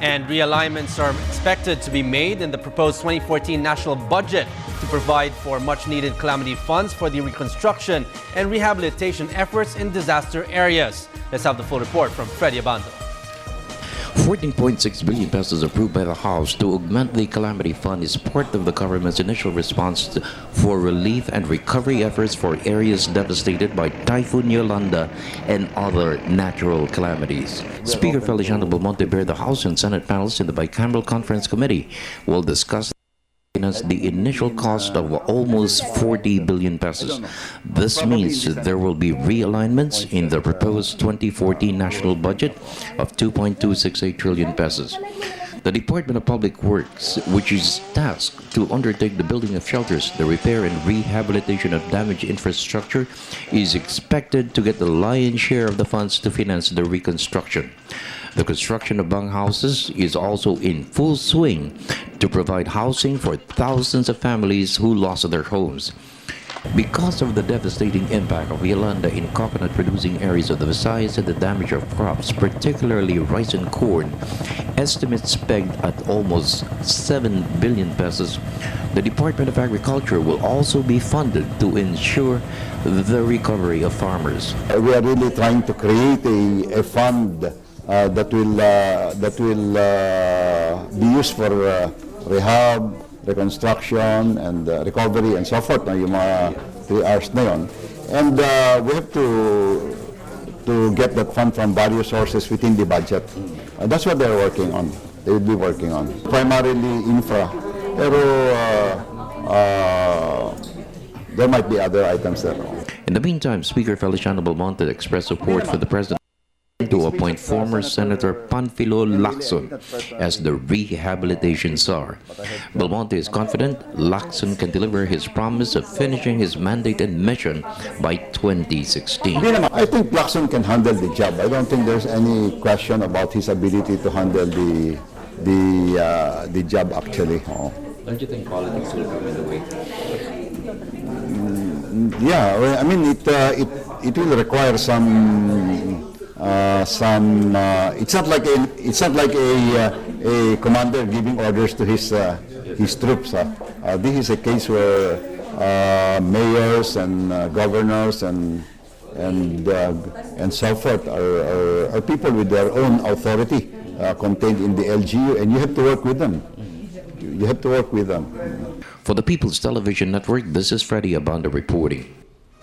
And realignments are expected to be made in the proposed 2014 national budget to provide for much-needed calamity funds for the reconstruction and rehabilitation efforts in disaster areas. Let's have the full report from Freddie Abando. 14.6 billion pesos approved by the House to augment the Calamity Fund is part of the government's initial response for relief and recovery efforts for areas devastated by Typhoon Yolanda and other natural calamities. Speaker Feliciano Belmonte the House and Senate panels in the bicameral conference committee will discuss the initial cost of almost 40 billion pesos. This means there will be realignments in the proposed 2014 national budget of 2.268 trillion pesos. The Department of Public Works, which is tasked to undertake the building of shelters, the repair and rehabilitation of damaged infrastructure, is expected to get the lion's share of the funds to finance the reconstruction. The construction of bunk houses is also in full swing to provide housing for thousands of families who lost their homes. Because of the devastating impact of Yolanda in coconut-producing areas of the Visayas and the damage of crops, particularly rice and corn, estimates pegged at almost 7 billion pesos, the Department of Agriculture will also be funded to ensure the recovery of farmers. We are really trying to create a fund that will be used for rehab, reconstruction, and recovery, and so forth. Yung mga 3 R's na yun. And we have to get that fund from various sources within the budget. That's what they're working on. They will be working on. Primarily infra. Pero there might be other items there. In the meantime, Speaker Feliciano Belmonte expressed support for the President to appoint former Senator Panfilo Lacson as the rehabilitation czar. Belmonte is confident Lacson can deliver his promise of finishing his mandate and mission by 2016. I think Lacson can handle the job. I don't think there's any question about his ability to handle the job actually. Don't you think politics will come in the way? Yeah, well, I mean it will require some. It's not like a commander giving orders to his troops. This is a case where mayors and governors and so forth are people with their own authority contained in the LGU, and you have to work with them. You have to work with them. For the People's Television Network, this is Freddie Abando reporting.